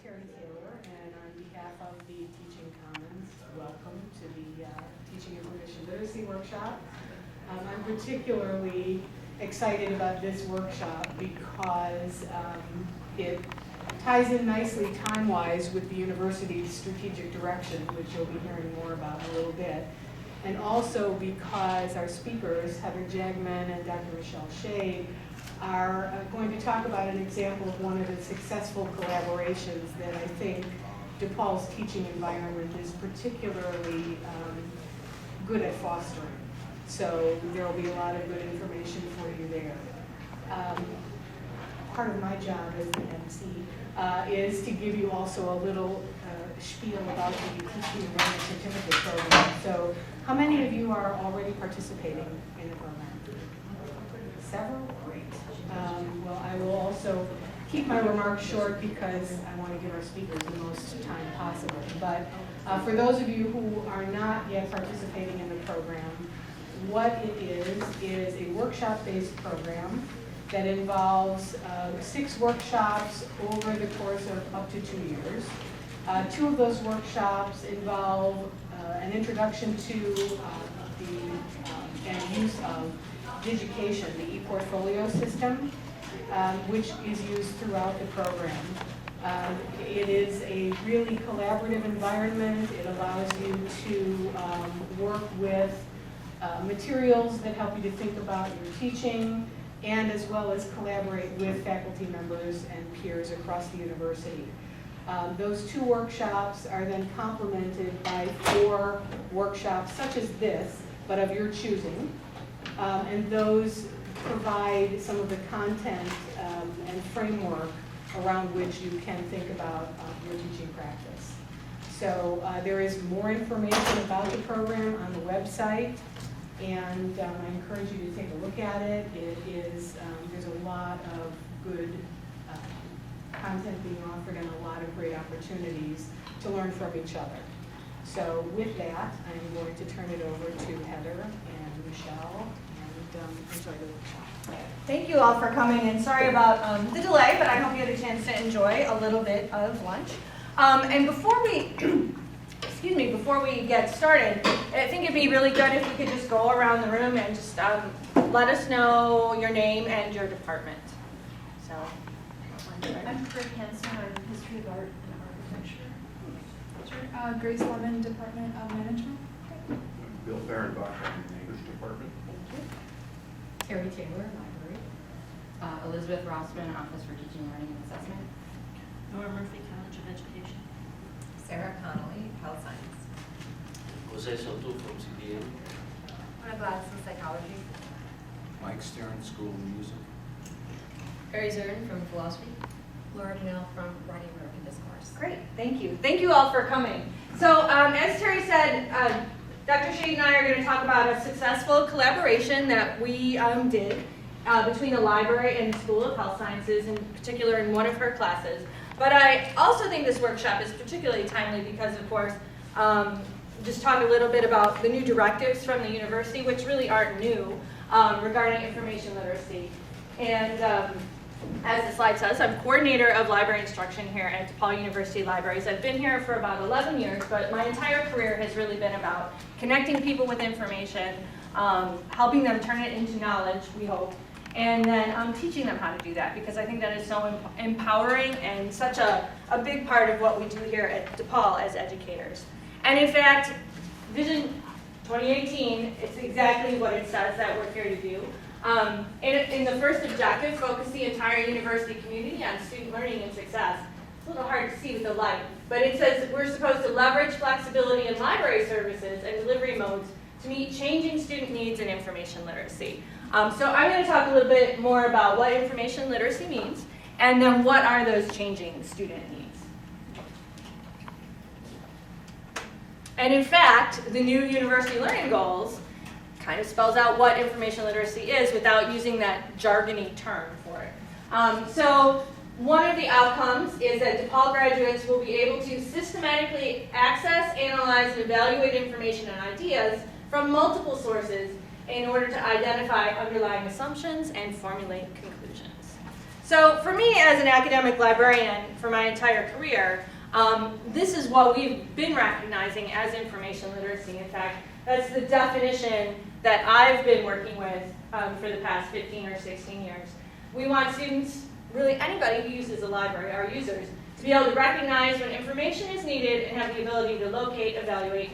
Terry Taylor, and on behalf of the Teaching Commons, welcome to the Teaching Information Literacy Workshop. I'm particularly excited about this workshop because it ties in nicely time-wise with the university's strategic direction, which you'll be hearing more about in a little bit. And also because our speakers, Heather Jagman and Dr. Michele Shade, are going to talk about an example of one of the successful collaborations that I think DePaul's teaching environment is particularly good at fostering. So there will be a lot of good information for you there. Part of my job as the MC is to give you also a little spiel about the Teaching and Learning Certificate Program. So how many of you are already participating in the program? Several? Great. Well, I will also keep my remarks short because I want to give our speakers the most time possible. But for those of you who are not yet participating in the program, what it is a workshop-based program that involves 6 workshops over the course of up to 2 years. 2 of those workshops involve an introduction to and use of Digication, the e-portfolio system, which is used throughout the program. It is a really collaborative environment. It allows you to work with materials that help you to think about your teaching, and as well as collaborate with faculty members and peers across the university. Those 2 workshops are then complemented by 4 workshops such as this, but of your choosing. And those provide some of the content and framework around which you can think about your teaching practice. So there is more information about the program on the website, and I encourage you to take a look at it. There's a lot of good content being offered and a lot of great opportunities to learn from each other. So with that, I'm going to turn it over to Heather and Michele, and enjoy the workshop. Thank you all for coming, and sorry about the delay, but I hope you had a chance to enjoy a little bit of lunch. And before we, before we get started, I think it'd be really good if we could just go around the room and just let us know your name and your department. So, I'm Kurt Hansen. I'm History of Art and Architecture. Grace Levin, Department of Management. Bill Fehrenbach, I'm in the English Department. Terry Taylor, Library. Elizabeth Rossman, Office for Teaching, Learning, and Assessment. Nora Murphy, College of Education. Sarah Connolly, Health Science. Jose Soto from CDM. Anna Gladson, Psychology. Mike Stern, School of Music. Harry Zern from Philosophy. Laura Donnell from Writing American Discourse. great, thank you. Thank you all for coming. So as Terry said, Dr. Shade and I are going to talk about a successful collaboration that we did between the library and the School of Health Sciences, in particular in one of her classes. But I also think this workshop is particularly timely because, of course, just talk a little bit about the new directives from the university, which really aren't new, regarding information literacy. And as the slide says, I'm coordinator of library instruction here at DePaul University Libraries. I've been here for about 11 years, but my entire career has really been about connecting people with information, helping them turn it into knowledge, we hope, and then teaching them how to do that, because I think that is so empowering and such a big part of what we do here at DePaul as educators. And in fact, Vision 2018, it's exactly what it says that we're here to do. In the first objective, focus the entire university community on student learning and success. It's a little hard to see with the light, but it says we're supposed to leverage flexibility in library services and delivery modes to meet changing student needs and information literacy. So I'm going to talk a little bit more about what information literacy means, and then what are those changing student needs. And in fact, the new university learning goals kind of spells out what information literacy is without using that jargony term for it. So one of the outcomes is that DePaul graduates will be able to systematically access, analyze, and evaluate information and ideas from multiple sources in order to identify underlying assumptions and formulate conclusions. So for me as an academic librarian for my entire career, this is what we've been recognizing as information literacy. In fact, that's the definition that I've been working with for the past 15 or 16 years. We want students, really anybody who uses a library, our users, to be able to recognize when information is needed and have the ability to locate, evaluate,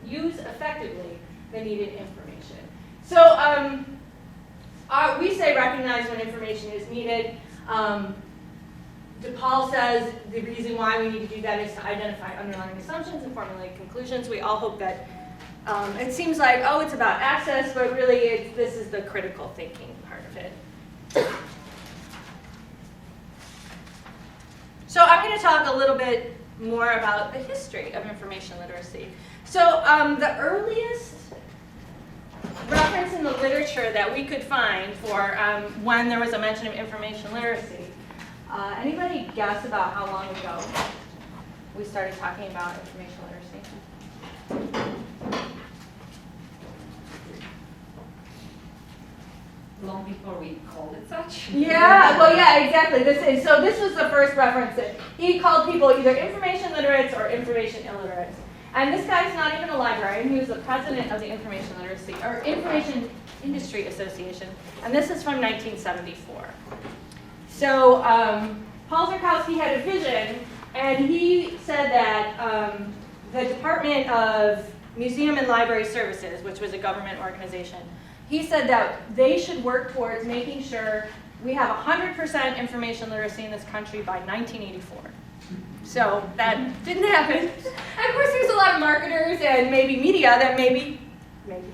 use effectively the needed information. So we say recognize when information is needed. DePaul says the reason why we need to do that is to identify underlying assumptions and formulate conclusions. We all hope that it seems like, oh, it's about access, but really this is the critical thinking part of it. So I'm going to talk a little bit more about the history of information literacy. So the earliest reference in the literature that we could find for when there was a mention of information literacy, anybody guess about how long ago we started talking about information literacy? Long before we called it such. Yeah, well, yeah, exactly. So this was the first reference that he called people either information literates or information illiterates. And this guy's not even a librarian. He was the president of the Information Literacy or Information Industry Association, and this is from 1974. So Paul Zerkowski had a vision, and he said that the Department of Museum and Library Services, which was a government organization, he said that they should work towards making sure we have 100% information literacy in this country by 1984. So that didn't happen. And of course there's a lot of marketers and maybe media that maybe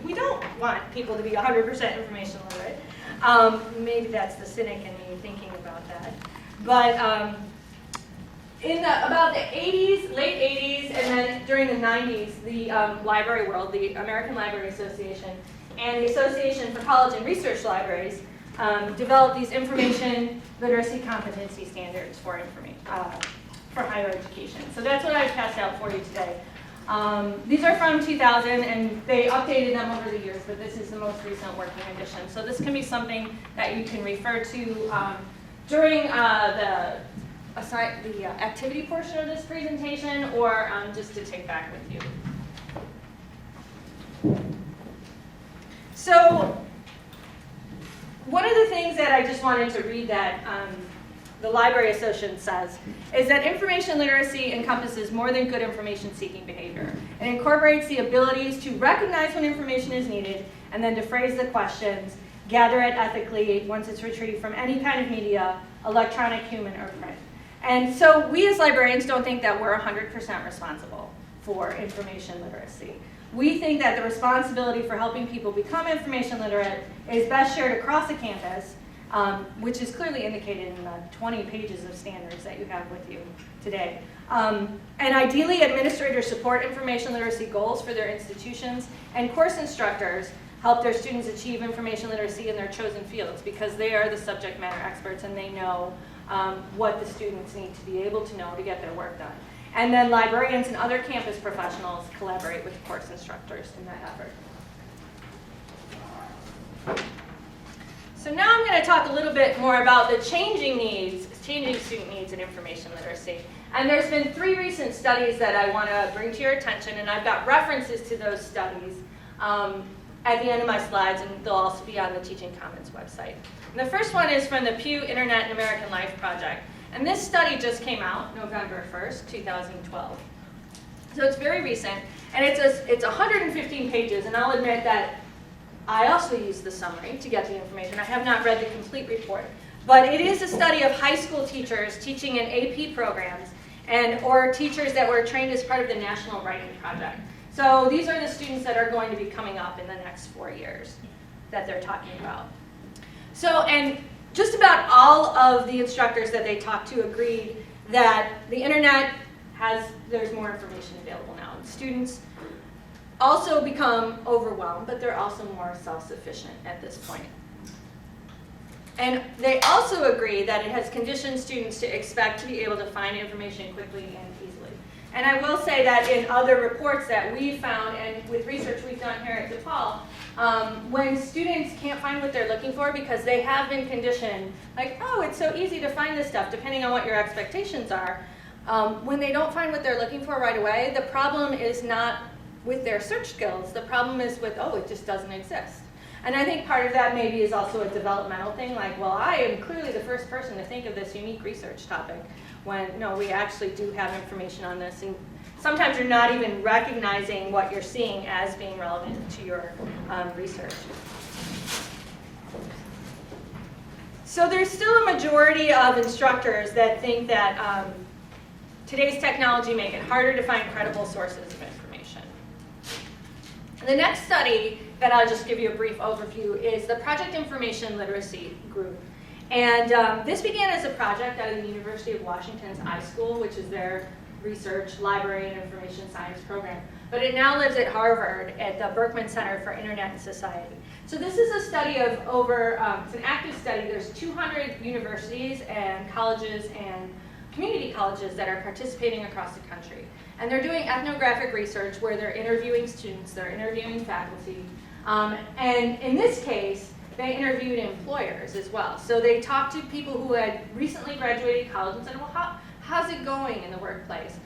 we don't want people to be 100% information literate. Maybe that's the cynic in me thinking about that. But in about the 80s, late 80s, and then during the 90s, the library world, the American Library Association, and the Association for College and Research Libraries developed these information literacy competency standards for higher education. So that's what I've passed out for you today. These are from 2000, and they updated them over the years, but this is the most recent working edition. So this can be something that you can refer to during the activity portion of this presentation, or just to take back with you. So one of the things that I just wanted to read that the Library Association says is that information literacy encompasses more than good information seeking behavior. It incorporates the abilities to recognize when information is needed and then to phrase the questions, gather it ethically once it's retrieved from any kind of media, electronic, human, or print. And so we as librarians don't think that we're 100% responsible for information literacy. We think that the responsibility for helping people become information literate is best shared across the campus, which is clearly indicated in the 20 pages of standards that you have with you today. And ideally, administrators support information literacy goals for their institutions, and course instructors help their students achieve information literacy in their chosen fields because they are the subject matter experts and they know what the students need to be able to know to get their work done. And then librarians and other campus professionals collaborate with course instructors in that effort. So now I'm going to talk a little bit more about the changing student needs in information literacy. And there's been 3 recent studies that I want to bring to your attention, and I've got references to those studies at the end of my slides, and they'll also be on the Teaching Commons website. And the first one is from the Pew Internet and American Life Project. And this study just came out November 1st, 2012. So it's very recent, and it's 115 pages, and I'll admit that I also used the summary to get the information. I have not read the complete report, but it is a study of high school teachers teaching in AP programs or teachers that were trained as part of the National Writing Project. So these are the students that are going to be coming up in the next 4 years that they're talking about. So, and just about all of the instructors that they talked to agreed that the internet there's more information available now. Students also become overwhelmed, but they're also more self-sufficient at this point. And they also agree that it has conditioned students to expect to be able to find information quickly and easily. And I will say that in other reports that we found, and with research we've done here at DePaul, when students can't find what they're looking for because they have been conditioned, like, oh, it's so easy to find this stuff, depending on what your expectations are. When they don't find what they're looking for right away, the problem is not with their search skills. The problem is with, oh, it just doesn't exist. And I think part of that maybe is also a developmental thing, like, well, I am clearly the first person to think of this unique research topic, when no, we actually do have information on this, and sometimes you're not even recognizing what you're seeing as being relevant to your research. So there's still a majority of instructors that think that today's technology make it harder to find credible sources of information. The next study that I'll just give you a brief overview is the Project Information Literacy Group. And this began as a project out of the University of Washington's iSchool, which is their research, library, and information science program. But it now lives at Harvard at the Berkman Center for Internet and Society. So this is a study of over, it's an active study. There's 200 universities and colleges and community colleges that are participating across the country. And they're doing ethnographic research where they're interviewing students, they're interviewing faculty. And in this case, they interviewed employers as well. So they talked to people who had recently graduated college and said, well, how's it going in the workplace?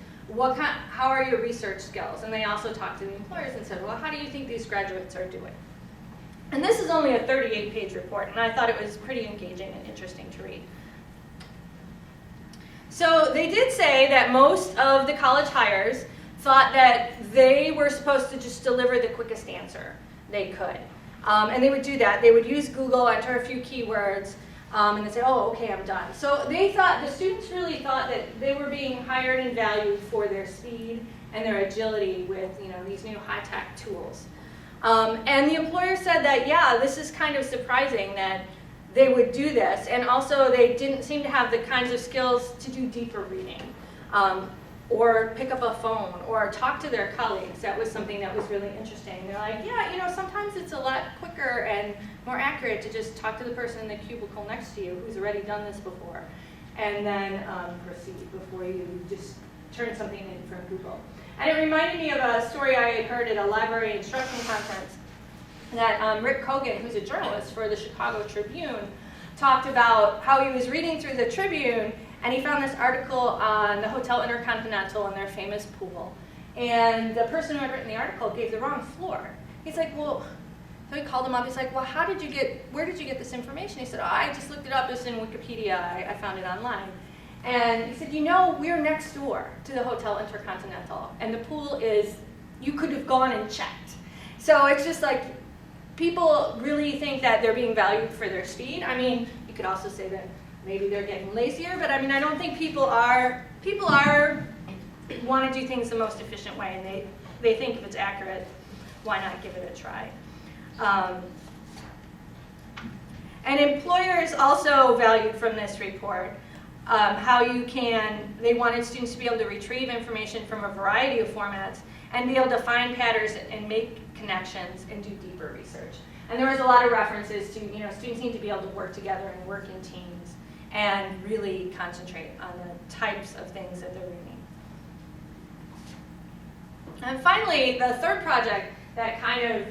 How are your research skills? And they also talked to the employers and said, well, how do you think these graduates are doing? And this is only a 38-page report, and I thought it was pretty engaging and interesting to read. So they did say that most of the college hires thought that they were supposed to just deliver the quickest answer they could. And they would do that. They would use Google, enter a few keywords, and they'd say, oh, okay, I'm done. So they thought, the students really thought that they were being hired and valued for their speed and their agility with, these new high-tech tools. And the employer said that, yeah, this is kind of surprising that they would do this. And also, they didn't seem to have the kinds of skills to do deeper reading, or pick up a phone, or talk to their colleagues. That was something that was really interesting. They're like, yeah, sometimes it's a lot quicker and more accurate to just talk to the person in the cubicle next to you who's already done this before, and then proceed before you just turn something in from Google. And it reminded me of a story I had heard at a library instruction conference that Rick Kogan, who's a journalist for the Chicago Tribune, talked about how he was reading through the Tribune and he found this article on the Hotel Intercontinental and their famous pool. And the person who had written the article gave the wrong floor. He's like, well, so he called him up. He's like, well, where did you get this information? He said, oh, I just looked it up. It's in Wikipedia. I found it online. And he said, we're next door to the Hotel Intercontinental. And the pool is, you could have gone and checked. So it's just like, people really think that they're being valued for their speed. I mean, you could also say that maybe they're getting lazier, but I mean, I don't think people want to do things the most efficient way, and they think if it's accurate, why not give it a try? And employers also valued from this report how they wanted students to be able to retrieve information from a variety of formats and be able to find patterns and make connections and do deeper research. And there was a lot of references to, students need to be able to work together and work in teams and really concentrate on the types of things that they're reading. And finally, the third project that kind of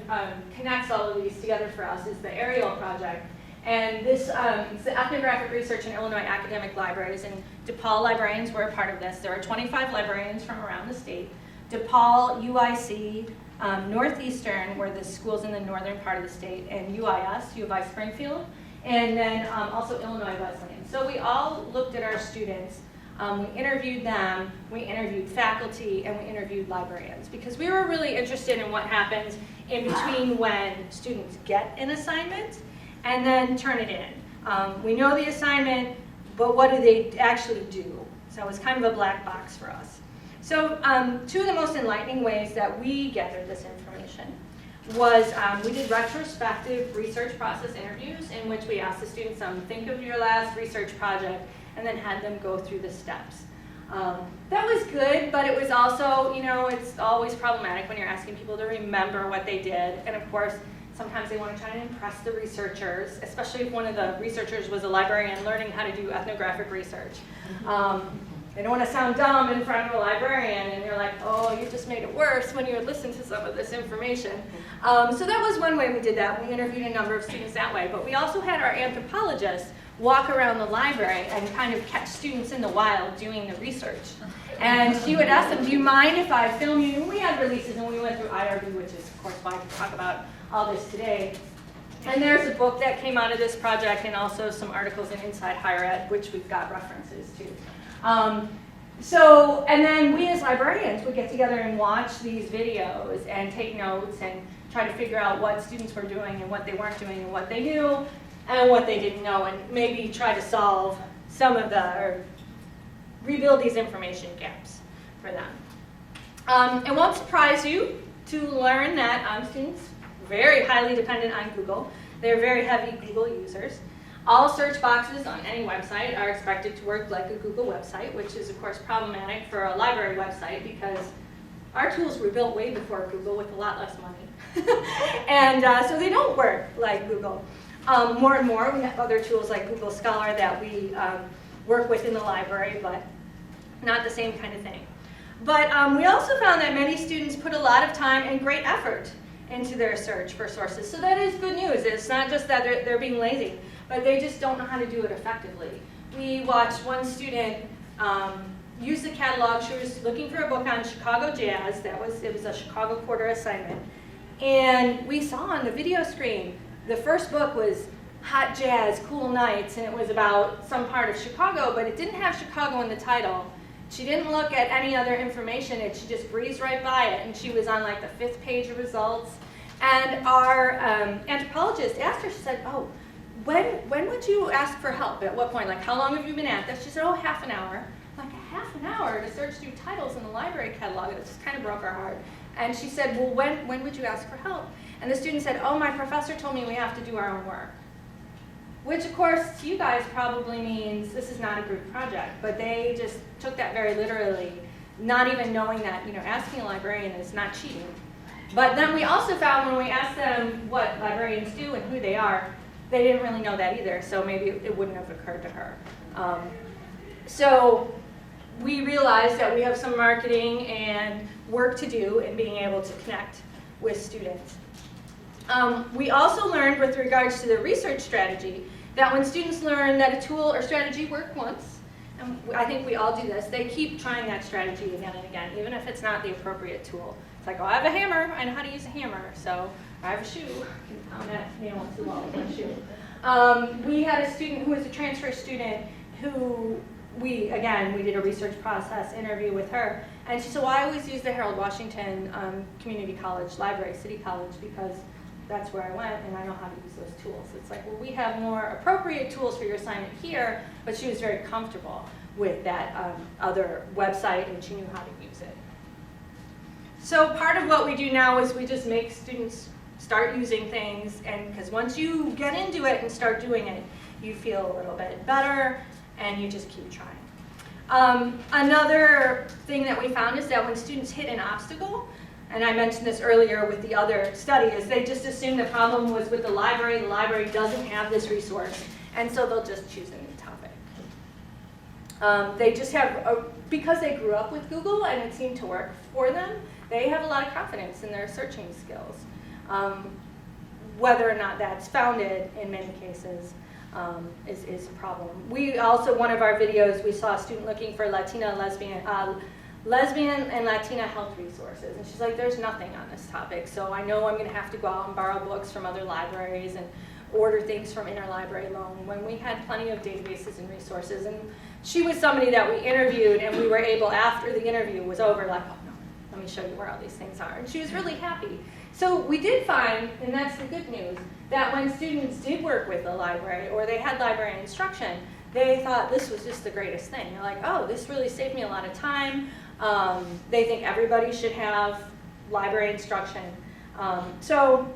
connects all of these together for us is the ARIEL project. And this is the ethnographic research in Illinois academic libraries, and DePaul librarians were a part of this. There are 25 librarians from around the state. DePaul, UIC, Northeastern were the schools in the northern part of the state, and UIS, U of I Springfield, and then also Illinois Wesleyan. So we all looked at our students, we interviewed them, we interviewed faculty, and we interviewed librarians, because we were really interested in what happens in between when students get an assignment and then turn it in. We know the assignment, but what do they actually do? So it's kind of a black box for us. So two of the most enlightening ways that we gathered this information was we did retrospective research process interviews in which we asked the students, think of your last research project, and then had them go through the steps. That was good, but it was also, it's always problematic when you're asking people to remember what they did. And of course, sometimes they want to try to impress the researchers, especially if one of the researchers was a librarian learning how to do ethnographic research. they don't want to sound dumb in front of a librarian, and you're like, oh, you just made it worse when you would listen to some of this information. So that was one way we did that. We interviewed a number of students that way, but we also had our anthropologists walk around the library and kind of catch students in the wild doing the research. And she would ask them, do you mind if I film you? And we had releases, and we went through IRB, which is, of course, why I can talk about all this today. And there's a book that came out of this project, and also some articles in Inside Higher Ed, which we've got references to. And then we as librarians would get together and watch these videos and take notes and try to figure out what students were doing and what they weren't doing and what they knew and what they didn't know, and maybe try to solve some of the, or rebuild these information gaps for them. It won't surprise you to learn that students are very highly dependent on Google. They're very heavy Google users. All search boxes on any website are expected to work like a Google website, which is of course problematic for a library website because our tools were built way before Google with a lot less money. And so they don't work like Google. More and more we have other tools like Google Scholar that we work with in the library, but not the same kind of thing. But we also found that many students put a lot of time and great effort into their search for sources. So that is good news. It's not just that they're being lazy, but they just don't know how to do it effectively. We watched one student use the catalog. She was looking for a book on Chicago jazz. It was a Chicago Quarter assignment. And we saw on the video screen, the first book was Hot Jazz, Cool Nights, and it was about some part of Chicago, but it didn't have Chicago in the title. She didn't look at any other information, and she just breezed right by it, and she was on like the 5th page of results. And our anthropologist asked her, she said, oh, when would you ask for help? At what point? Like, how long have you been at this? She said, oh, half an hour. Like, a half an hour to search through titles in the library catalog? It just kind of broke our heart. And she said, well, when would you ask for help? And the student said, oh, my professor told me we have to do our own work. Which, of course, to you guys probably means this is not a group project, but they just took that very literally, not even knowing that, asking a librarian is not cheating. But then we also found when we asked them what librarians do and who they are, they didn't really know that either, so maybe it wouldn't have occurred to her. So we realized that we have some marketing and work to do in being able to connect with students. We also learned with regards to the research strategy that when students learn that a tool or strategy worked once, and I think we all do this, they keep trying that strategy again and again, even if it's not the appropriate tool. It's like, oh, I have a hammer, I know how to use a hammer, so I have a shoe, I can pound that nail into the wall with my shoe. We had a student who was a transfer student who we did a research process interview with her, and she said, well, I always use the Harold Washington Community College Library, City College, because that's where I went and I know how to use those tools. It's like, well, we have more appropriate tools for your assignment here, but she was very comfortable with that other website and she knew how to use it. So part of what we do now is we just make students start using things, and because once you get into it and start doing it, you feel a little bit better and you just keep trying. Another thing that we found is that when students hit an obstacle, and I mentioned this earlier with the other study, is they just assume the problem was with the library doesn't have this resource, and so they'll just choose a new topic. They just have, because they grew up with Google and it seemed to work for them, they have a lot of confidence in their searching skills. Whether or not that's founded in many cases is a problem. We also, one of our videos, we saw a student looking for lesbian and Latina health resources. And she's like, there's nothing on this topic, so I know I'm going to have to go out and borrow books from other libraries and order things from interlibrary loan, when we had plenty of databases and resources. And she was somebody that we interviewed, and we were able, after the interview was over, like, oh no, let me show you where all these things are. And she was really happy. So we did find, and that's the good news, that when students did work with the library or they had library instruction, they thought this was just the greatest thing. They're like, oh, this really saved me a lot of time. They think everybody should have library instruction. So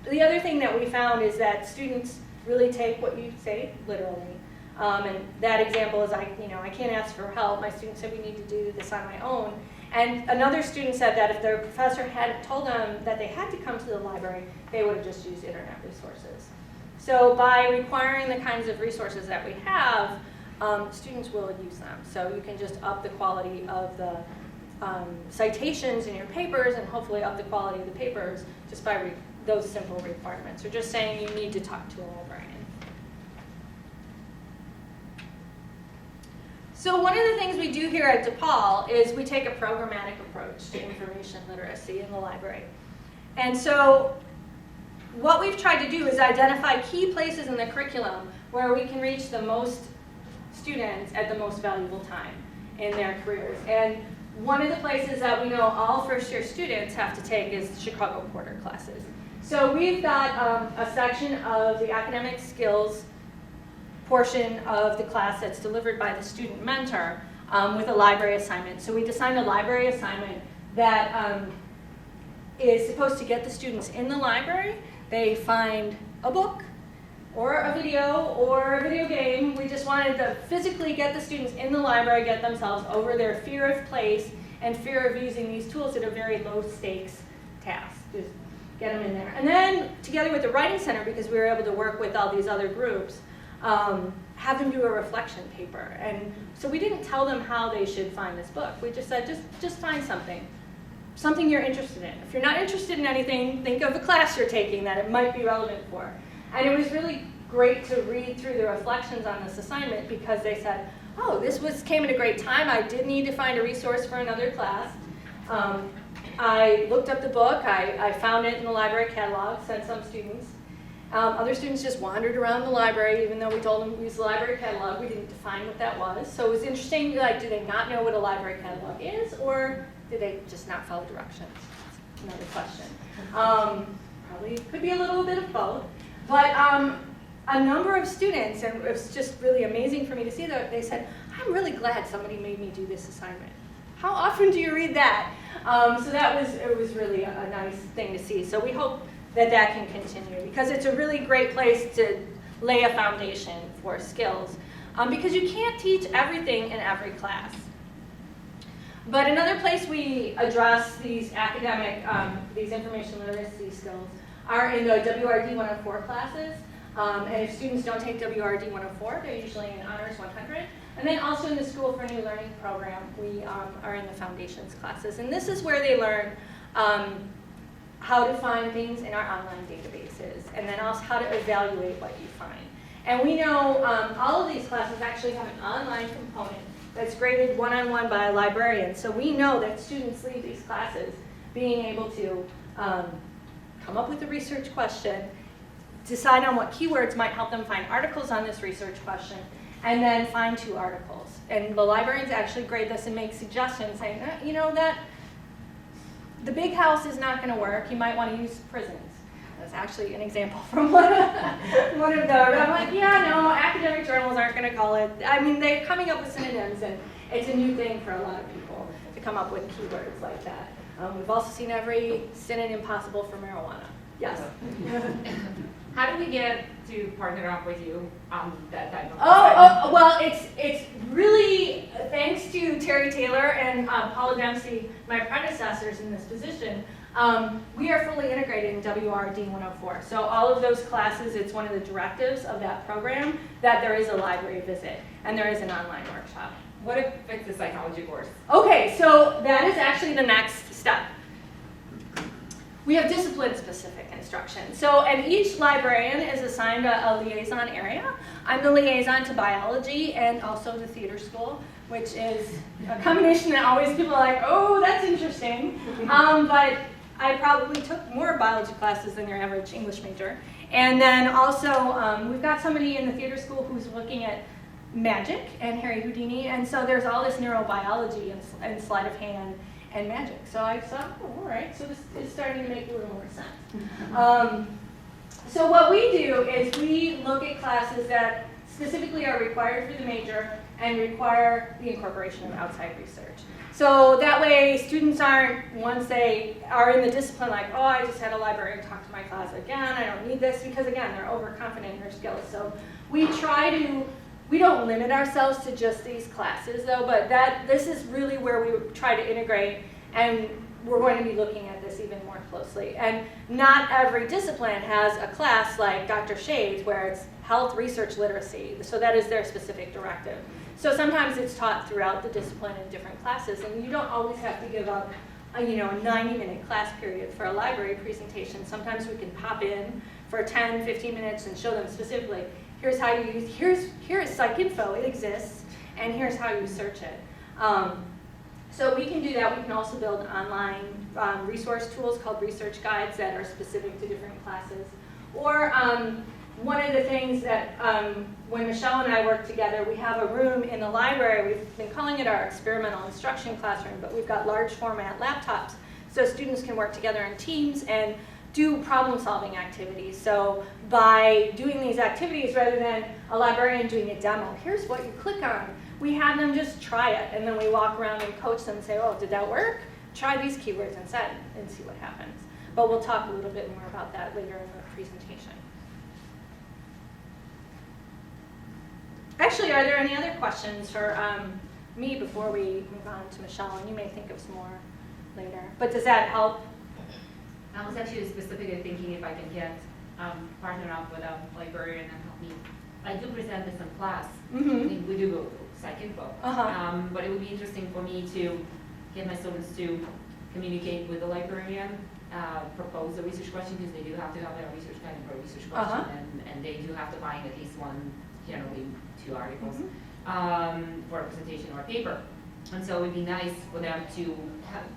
the other thing that we found is that students really take what you say literally. And that example is, I can't ask for help. My student said we need to do this on my own. And another student said that if their professor had told them that they had to come to the library, they would have just used internet resources. So by requiring the kinds of resources that we have, students will use them. So you can just up the quality of the citations in your papers and hopefully up the quality of the papers just by those simple requirements. Or just saying you need to talk to a librarian. So one of the things we do here at DePaul is we take a programmatic approach to information literacy in the library. And so what we've tried to do is identify key places in the curriculum where we can reach the most students at the most valuable time in their careers. And one of the places that we know all first-year students have to take is Chicago Porter classes. So we've got a section of the academic skills portion of the class that's delivered by the student mentor with a library assignment. So we designed a library assignment that is supposed to get the students in the library. They find a book or a video game. We just wanted to physically get the students in the library, get themselves over their fear of place and fear of using these tools at a very low stakes task. Just get them in there. And then together with the Writing Center, because we were able to work with all these other groups, have them do a reflection paper. And so we didn't tell them how they should find this book. We just said, just find something you're interested in. If you're not interested in anything, think of a class you're taking that it might be relevant for. And it was really great to read through the reflections on this assignment because they said, oh, this came at a great time. I did need to find a resource for another class. I looked up the book. I found it in the library catalog, sent some students. Other students just wandered around the library, even though we told them to use the library catalog. We didn't define what that was. So it was interesting, like, do they not know what a library catalog is, or did they just not follow directions? That's another question. Probably could be a little bit of both. But a number of students, and it was just really amazing for me to see that, they said, I'm really glad somebody made me do this assignment. How often do you read that? So it was really a nice thing to see. So we hope that can continue because it's a really great place to lay a foundation for skills because you can't teach everything in every class. But another place we address these academic, these information literacy skills are in the WRD 104 classes. And if students don't take WRD 104, they're usually in Honors 100. And then also in the School for New Learning program, we are in the foundations classes. And this is where they learn how to find things in our online databases, and then also how to evaluate what you find. And we know all of these classes actually have an online component that's graded one-on-one by a librarian. So we know that students leave these classes being able to come up with a research question, decide on what keywords might help them find articles on this research question, and then find 2 articles. And the librarians actually grade this and make suggestions saying, you know, that the big house is not going to work. You might want to use prisons. That's actually an example from one of those. I'm like, yeah, no, academic journals aren't going to call it. I mean, they're coming up with synonyms, and it's a new thing for a lot of people to come up with keywords like that. We've also seen every synonym possible for marijuana. Yes? How do we get to partner up with you on that type of Well, it's really thanks to Terry Taylor and Paula Dempsey, my predecessors in this position. We are fully integrated in WRD 104. So all of those classes, it's one of the directives of that program that there is a library visit and there is an online workshop. What if it's a psychology course? Okay, so that is actually the next step. We have discipline-specific instruction. So, and each librarian is assigned a liaison area. I'm the liaison to biology and also the theater school, which is a combination that always people are like, oh, that's interesting. But I probably took more biology classes than your average English major. And then also, we've got somebody in the theater school who's looking at magic and Harry Houdini. And so there's all this neurobiology and sleight of hand and magic. So I thought, oh, all right, so this is starting to make a little more sense. So what we do is we look at classes that specifically are required for the major and require the incorporation of outside research. So that way students aren't, once they are in the discipline, like, oh, I just had a librarian talk to my class again, I don't need this, because again, they're overconfident in their skills. So we don't limit ourselves to just these classes though, but this is really where we try to integrate and we're going to be looking at this even more closely. And not every discipline has a class like Dr. Shade's where it's health research literacy. So that is their specific directive. So sometimes it's taught throughout the discipline in different classes, and you don't always have to give up a 90-minute class period for a library presentation. Sometimes we can pop in for 10, 15 minutes and show them specifically, here's how you use, here's PsycInfo, it exists, and here's how you search it. So we can do that. We can also build online resource tools called research guides that are specific to different classes. Or one of the things that when Michele and I work together, we have a room in the library. We've been calling it our experimental instruction classroom, but we've got large format laptops so students can work together in teams and do problem solving activities. So by doing these activities, rather than a librarian doing a demo, here's what you click on, we have them just try it, and then we walk around and coach them and say, oh, did that work? Try these keywords instead and see what happens. But we'll talk a little bit more about that later in the presentation. Actually, are there any other questions for me before we move on to Michele? And you may think of some more later. But does that help? I was actually specifically thinking if I can get partner up with a librarian and help me. I do present this in class. Mm-hmm. I think we do go to PsycInfo. Uh-huh. But it would be interesting for me to get my students to communicate with the librarian, propose a research question, because they do have to have a research guide for a research question, Uh-huh. and they do have to find at least one, generally 2 articles, Mm-hmm. for a presentation or a paper. And so it would be nice for them to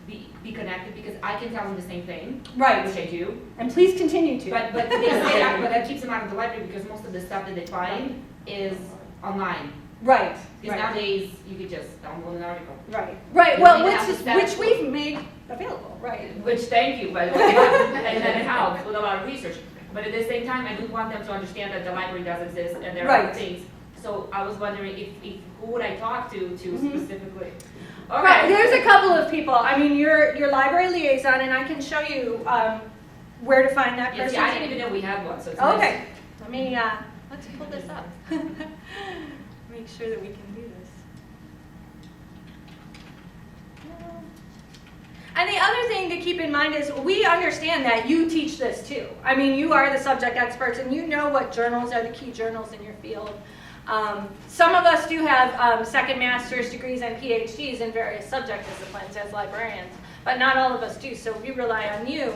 be connected, because I can tell them the same thing, Right. which I do, And please continue to. but they say that, but that keeps them out of the library, because most of the stuff that they find is online. Right. Because Right. nowadays, you could just download an article. Right. Right. You Well, don't even have to set which it. we've made available. Right. Which, thank you, but and that helps with a lot of research. But at the same time, I do want them to understand that the library does exist and there are Right. things. So I was wondering if who would I talk to Mhm. specifically? Right. There's a couple of people. I mean, your library liaison, and I can show you where to find that Yes, person. yeah, I didn't even know we had one, so it's Okay. Let me let's pull this up. Make sure that we can do this. And the other thing to keep in mind is we understand that you teach this too. I mean, you are the subject experts and you know what journals are the key journals in your field. Some of us do have second master's degrees and PhDs in various subject disciplines as librarians, but not all of us do, so we rely on you.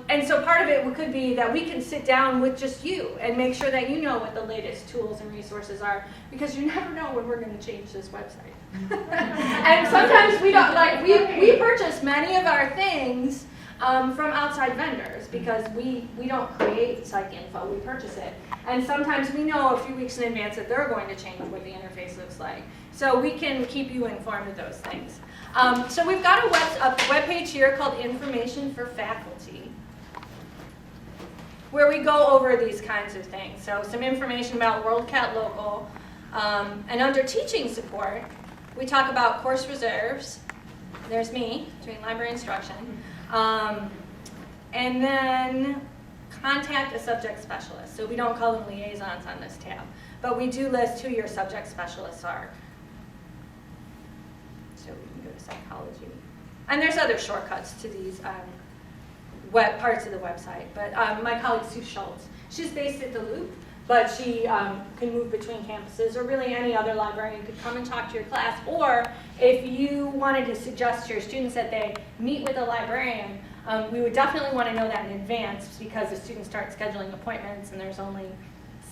And so part of it could be that we can sit down with just you and make sure that you know what the latest tools and resources are, because you never know when we're going to change this website. And sometimes we don't, like, we purchase many of our things from outside vendors because we don't create PsycInfo, we purchase it. And sometimes we know a few weeks in advance that they're going to change what the interface looks like. So we can keep you informed of those things. So we've got a web page here called Information for Faculty, where we go over these kinds of things. So some information about WorldCat Local. And under teaching support, we talk about course reserves. There's me doing library instruction. And then contact a subject specialist. So we don't call them liaisons on this tab, but we do list who your subject specialists are. So we can go to psychology. And there's other shortcuts to these web parts of the website. But my colleague Sue Schultz, she's based at the Loop, but she can move between campuses, or really any other librarian could come and talk to your class. Or if you wanted to suggest to your students that they meet with a librarian, we would definitely want to know that in advance, because the students start scheduling appointments and there's only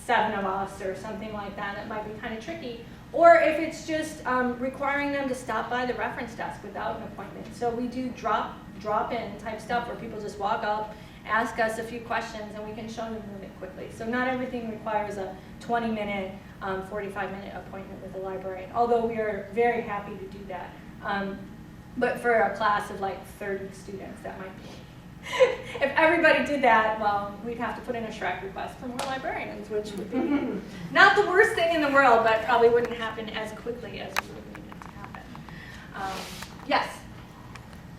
7 of us or something like that. It might be kind of tricky. Or if it's just requiring them to stop by the reference desk without an appointment. So we do drop-in type stuff where people just walk up, ask us a few questions, and we can show them really quickly. So not everything requires a 20-minute, 45-minute appointment with a librarian, although we are very happy to do that. But for a class of like 30 students, that might be. If everybody did that, well, we'd have to put in a Shrek request for more librarians, which would be not the worst thing in the world, but probably wouldn't happen as quickly as we would need it to happen. Yes?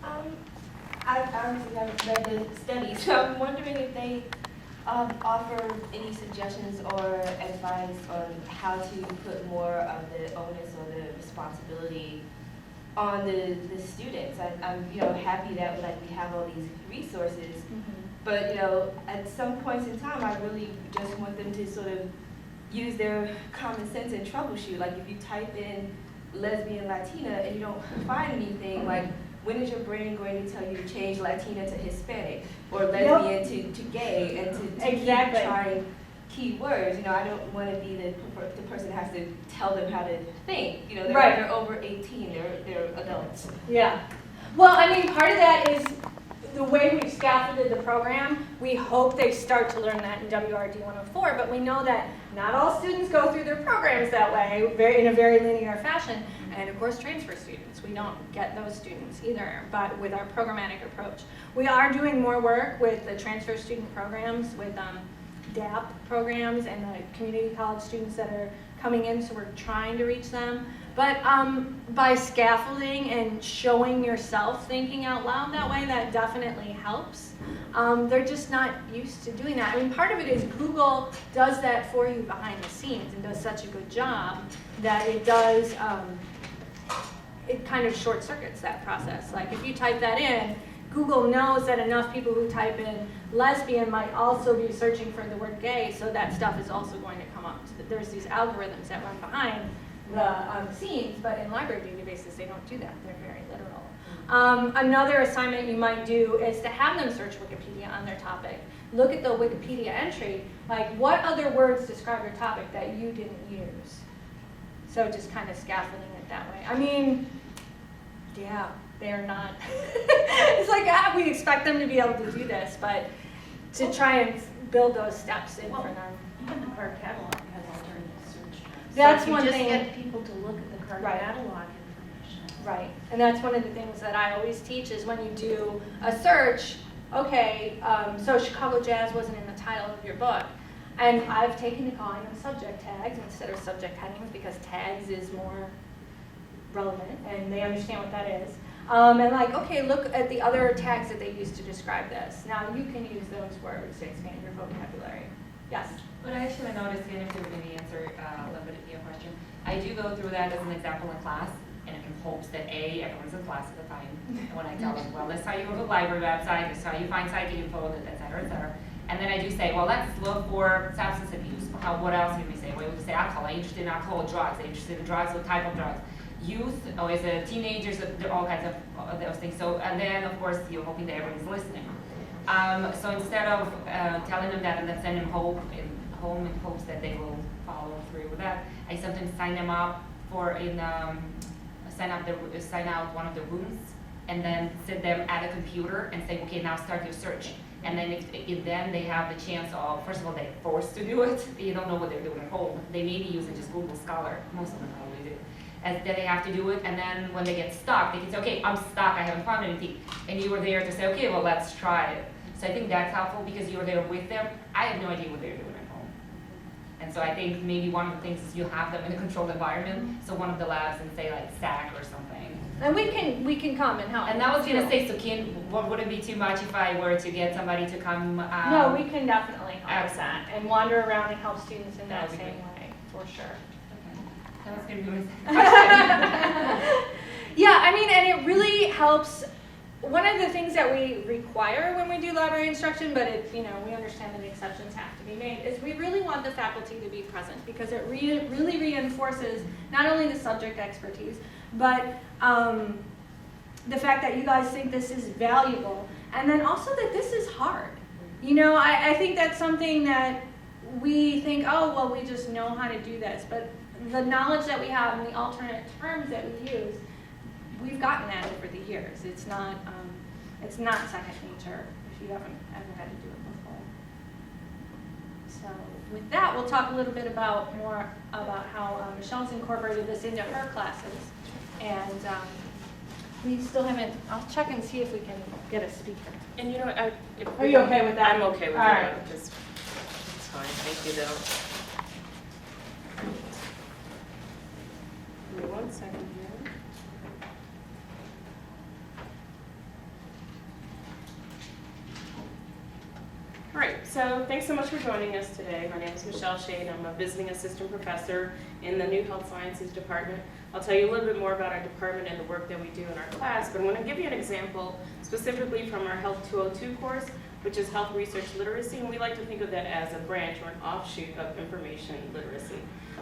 I honestly haven't read the study, so I'm wondering if they offer any suggestions or advice on how to put more of the onus or the responsibility on the students. I'm happy that like we have all these resources, but at some points in time, I really just want them to sort of use their common sense and troubleshoot. Like if you type in lesbian Latina and you don't find anything, like when is your brain going to tell you to change Latina to Hispanic or lesbian to gay and to Exactly. keep trying keywords? I don't want to be the person that has to tell them how to think. They're over 18, they're adults. Yeah. Well, I mean, part of that is the way we've scaffolded the program. We hope they start to learn that in WRD 104, but we know that not all students go through their programs that way, in a very linear fashion. And of course, transfer students. We don't get those students either, but with our programmatic approach. We are doing more work with the transfer student programs, with DAP programs and the community college students that are coming in, so we're trying to reach them. But by scaffolding and showing yourself thinking out loud that way, that definitely helps. They're just not used to doing that. I mean, part of it is Google does that for you behind the scenes and does such a good job that it does, it kind of short circuits that process. Like if you type that in, Google knows that enough people who type in lesbian might also be searching for the word gay, so that stuff is also going to come up. There's these algorithms that run behind the scenes, but in library databases they don't do that. They're very literal. Another assignment you might do is to have them search Wikipedia on their topic. Look at the Wikipedia entry, like what other words describe your topic that you didn't use? So just kind of scaffolding it that way. I mean, yeah, they're not. It's like, we expect them to be able to do this, but to try and build those steps in for them. Even the card catalog has alternative search terms. That's So one if thing. you just get people to look at the card Right. catalog information. Right, and that's one of the things that I always teach is when you do a search, okay, so Chicago Jazz wasn't in the title of your book. And I've taken to calling them subject tags instead of subject headings because tags is more relevant and they understand what that is. And like, okay, look at the other tags that they use to describe this. Now you can use those words to expand your vocabulary. Yes? But I actually noticed, even if you maybe answer a little bit of your question, I do go through that as an example in class, and in hopes that everyone's in class at the time. And when I tell them, well, this is how you go to the library website, this is how you find psychic info, et cetera, et cetera. And then I do say, well, let's look for substance abuse. What else can we say? Well, we could say alcohol. I'm interested in alcohol, drugs. I'm interested in drugs, what type of drugs? Youth, or is it teenagers? All kinds of those things. So, and then of course you're hoping that everyone's listening. So instead of telling them that and then send them home in hopes that they will follow through with that, I sometimes sign them up for sign out one of the rooms, and then sit them at a computer and say, okay, now start your search. And then if then they have the chance of, first of all, they're forced to do it. You don't know what they're doing at home. They may be using just Google Scholar. Most of them probably do. And then they have to do it, and then when they get stuck, they can say, okay, I'm stuck, I haven't found anything. And you were there to say, okay, well, let's try it. So I think that's helpful because you were there with them. I have no idea what they're doing at home. And so I think maybe one of the things is you have them in a controlled environment. So one of the labs and say like SAC or something. And we can come and help. And I was gonna say, so would it be too much if I were to get somebody to come? No, we can definitely help with excellent. that and wander around and help students in that That would be same great. way, for sure. That was gonna be my question. Yeah, I mean, and it really helps. One of the things that we require when we do library instruction, but we understand that exceptions have to be made, is we really want the faculty to be present because it really reinforces not only the subject expertise, but the fact that you guys think this is valuable, and then also that this is hard. I think that's something that we think, oh, well, we just know how to do this, but the knowledge that we have and the alternate terms that we use, we've gotten that over the years. It's not second nature if you haven't ever had to do it before. So with that, we'll talk a little bit more about how Michelle's incorporated this into her classes. And we still haven't, I'll check and see if we can get a speaker. And Are you okay with that? I'm okay with All that. right. It's fine. Thank you, though. Give me 1 second here. All right. So So thanks so much for joining us today. My name is Michele Shade. I'm a visiting assistant professor in the new Health Sciences department. I'll tell you a little bit more about our department and the work that we do in our class, but I'm going to give you an example specifically from our Health 202 course, which is Health Research Literacy, and we like to think of that as a branch or an offshoot of information literacy.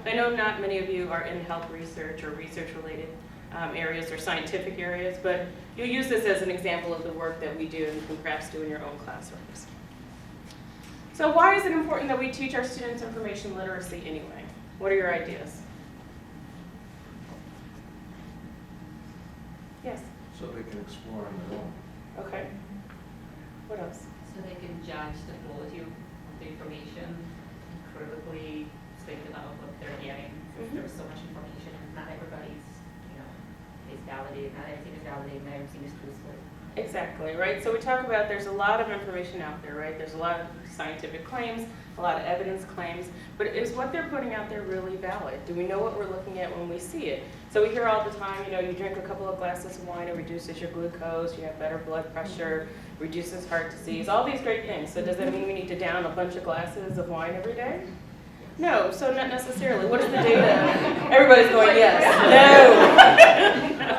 I know not many of you are in health research or research-related areas or scientific areas, but you'll use this as an example of the work that we do and you can perhaps do in your own classrooms. So why is it important that we teach our students information literacy anyway? What are your ideas? Yes? So they can explore on their own. Okay. What else? So they can judge the quality of the information, critically think about what they're getting. There's so much information and not everybody's, is validated, not everything is validated, not everything is truthful. Exactly, right? So we talk about there's a lot of information out there, right? There's a lot of scientific claims, a lot of evidence claims, but is what they're putting out there really valid? Do we know what we're looking at when we see it? So we hear all the time, you drink a couple of glasses of wine, it reduces your glucose, you have better blood pressure, reduces heart disease, all these great things. So does that mean we need to down a bunch of glasses of wine every day? No, so not necessarily. What is the data? Everybody's going, yes.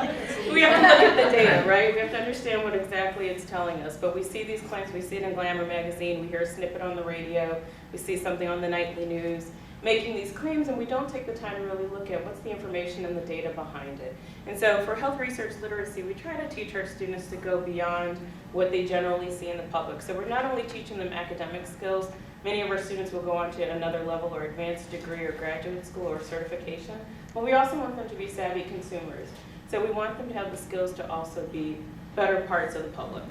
No. We have to look at the data, right? We have to understand what exactly it's telling us. But we see these claims, we see it in Glamour magazine, we hear a snippet on the radio, we see something on the nightly news making these claims, and we don't take the time to really look at what's the information and the data behind it. And so for health research literacy, we try to teach our students to go beyond what they generally see in the public. So we're not only teaching them academic skills, many of our students will go on to another level or advanced degree or graduate school or certification, but we also want them to be savvy consumers. So we want them to have the skills to also be better parts of the public.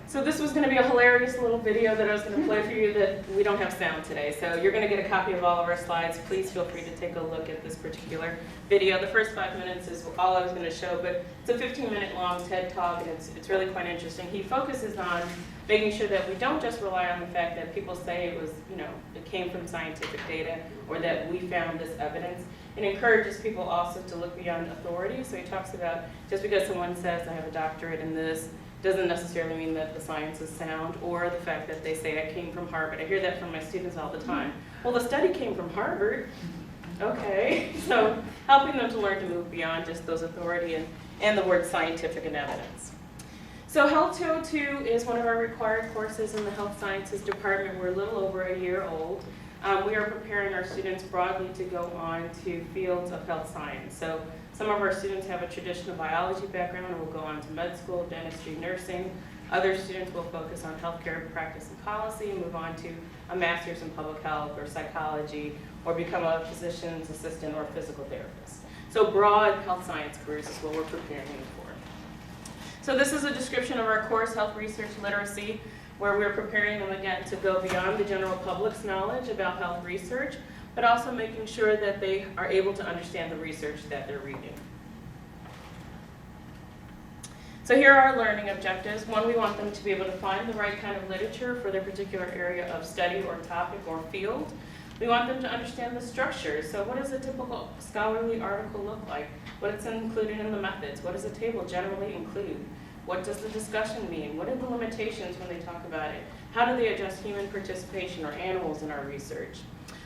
So this was going to be a hilarious little video that I was going to play for you that we don't have sound today. So you're going to get a copy of all of our slides. Please feel free to take a look at this particular video. The first 5 minutes is all I was going to show, but it's a 15-minute long TED Talk, and it's really quite interesting. He focuses on making sure that we don't just rely on the fact that people say it was, it came from scientific data or that we found this evidence. It encourages people also to look beyond authority. So he talks about just because someone says, I have a doctorate in this, doesn't necessarily mean that the science is sound, or the fact that they say I came from Harvard. I hear that from my students all the time. Well, the study came from Harvard. Okay, so helping them to learn to move beyond just those authority and the word scientific and evidence. So Health 202 is one of our required courses in the Health Sciences department. We're a little over a year old. We are preparing our students broadly to go on to fields of health science. So some of our students have a traditional biology background and will go on to med school, dentistry, nursing. Other students will focus on healthcare practice and policy and move on to a master's in public health or psychology or become a physician's assistant or physical therapist. So broad health science careers is what we're preparing them for. So this is a description of our course, Health Research Literacy, where we're preparing them again to go beyond the general public's knowledge about health research, but also making sure that they are able to understand the research that they're reading. So here are our learning objectives. One, we want them to be able to find the right kind of literature for their particular area of study or topic or field. We want them to understand the structure. So what does a typical scholarly article look like? What is included in the methods? What does a table generally include? What does the discussion mean? What are the limitations when they talk about it? How do they address human participation or animals in our research?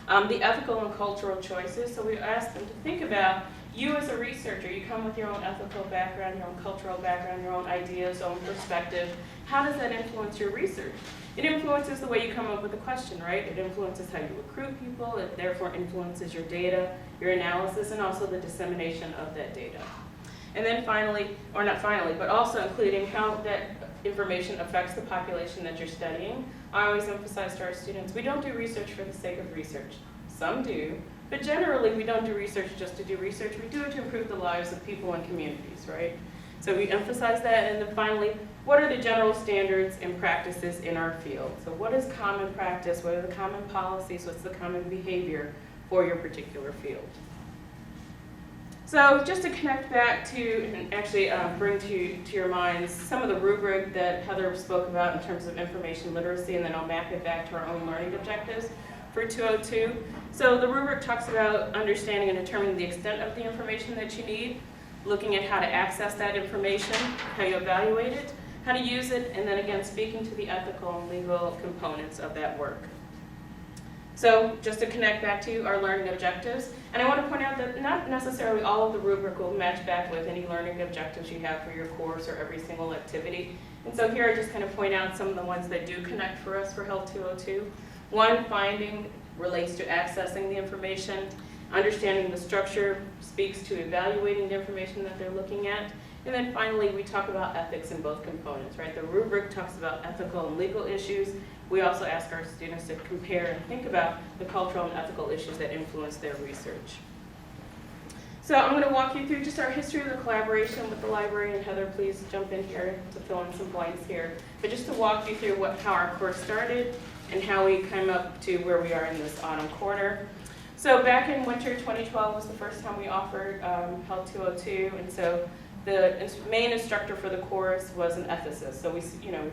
The ethical and cultural choices. So we ask them to think about you as a researcher. You come with your own ethical background, your own cultural background, your own ideas, own perspective. How does that influence your research? It influences the way you come up with a question, right? It influences how you recruit people. It therefore influences your data, your analysis, and also the dissemination of that data. And then finally, or not finally, but also including how that information affects the population that you're studying. I always emphasize to our students, we don't do research for the sake of research. Some do, but generally we don't do research just to do research. We do it to improve the lives of people and communities, right? So we emphasize that, and then finally, what are the general standards and practices in our field? So what is common practice? What are the common policies? What's the common behavior for your particular field? So just to connect back to, and actually bring to your minds some of the rubric that Heather spoke about in terms of information literacy, and then I'll map it back to our own learning objectives for 202. So the rubric talks about understanding and determining the extent of the information that you need, looking at how to access that information, how you evaluate it, how to use it, and then again, speaking to the ethical and legal components of that work. So just to connect back to our learning objectives, and I want to point out that not necessarily all of the rubric will match back with any learning objectives you have for your course or every single activity. And so here I just kind of point out some of the ones that do connect for us for Health 202. One, finding relates to accessing the information. Understanding the structure speaks to evaluating the information that they're looking at. And then finally, we talk about ethics in both components, right? The rubric talks about ethical and legal issues. We also ask our students to compare and think about the cultural and ethical issues that influence their research. So I'm going to walk you through just our history of the collaboration with the library, and Heather, please jump in here to fill in some blanks here. But just to walk you through how our course started and how we came up to where we are in this autumn quarter. So back in winter 2012 was the first time we offered Health 202, and so the main instructor for the course was an ethicist. So we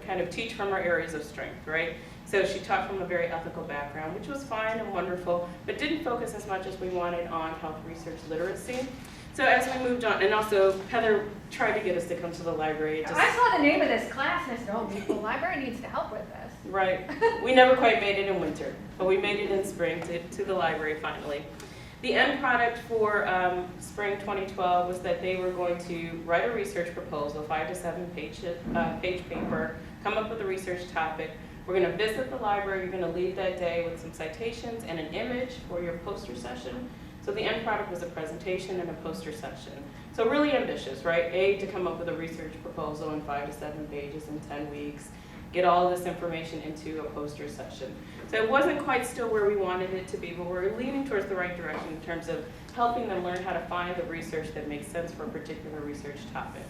kind of teach from our areas of strength, right? So she taught from a very ethical background, which was fine and wonderful, but didn't focus as much as we wanted on health research literacy. So as we moved on, and also Heather tried to get us to come to the library. I saw the name of this class and I said, oh, the library needs to help with this. Right. We never quite made it in winter, but we made it in spring to the library finally. The end product for spring 2012 was that they were going to write a research proposal, 5 to 7 page paper, come up with a research topic. We're going to visit the library. You're going to leave that day with some citations and an image for your poster session. So the end product was a presentation and a poster session. So really ambitious, right? To come up with a research proposal in 5 to 7 pages in 10 weeks, get all of this information into a poster session. So it wasn't quite still where we wanted it to be, but we're leaning towards the right direction in terms of helping them learn how to find the research that makes sense for a particular research topic.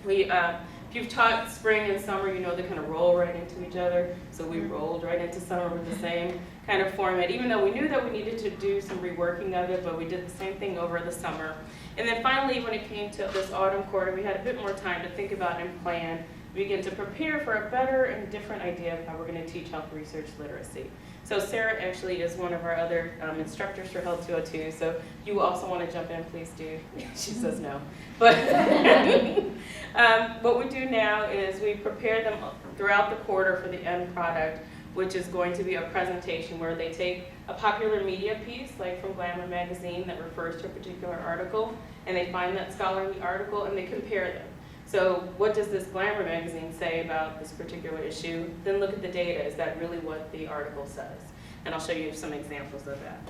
If you've taught spring and summer, you know they kind of roll right into each other. So we rolled right into summer with the same kind of format, even though we knew that we needed to do some reworking of it, but we did the same thing over the summer. And then finally, when it came to this autumn quarter, we had a bit more time to think about and plan, begin to prepare for a better and different idea of how we're going to teach health research literacy. So Sarah actually is one of our other instructors for Health 202, so if you also want to jump in, please do. She says no. But what we do now is we prepare them throughout the quarter for the end product, which is going to be a presentation where they take a popular media piece, like from Glamour magazine, that refers to a particular article, and they find that scholarly article and they compare them. So what does this Glamour magazine say about this particular issue? Then look at the data. Is that really what the article says? And I'll show you some examples of that.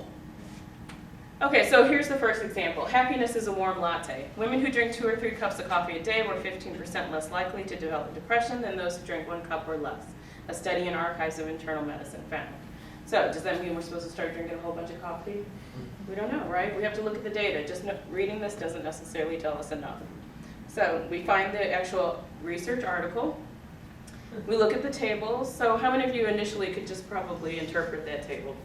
Okay, so here's the first example. Happiness is a warm latte. Women who drink 2 or 3 cups of coffee a day were 15% less likely to develop depression than those who drink 1 cup or less. A study in Archives of Internal Medicine found. So does that mean we're supposed to start drinking a whole bunch of coffee? We don't know, right? We have to look at the data. Just reading this doesn't necessarily tell us enough. So we find the actual research article. We look at the tables. So how many of you initially could just probably interpret that table?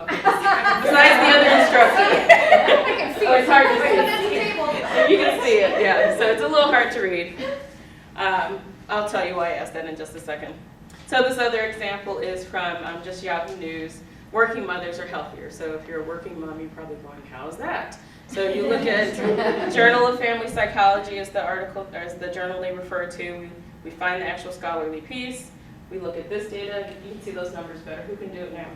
Okay. Besides the other instructor. I can see it's hard to see. it. You can see it, yeah. So it's a little hard to read. I'll tell you why I asked that in just a second. So this other example is from just Yahoo News. Working mothers are healthier. So if you're a working mom, you're probably going, how's that? So you look at Journal of Family Psychology as the article, or as the journal they refer to. We find the actual scholarly piece. We look at this data. You can see those numbers better. Who can do it now?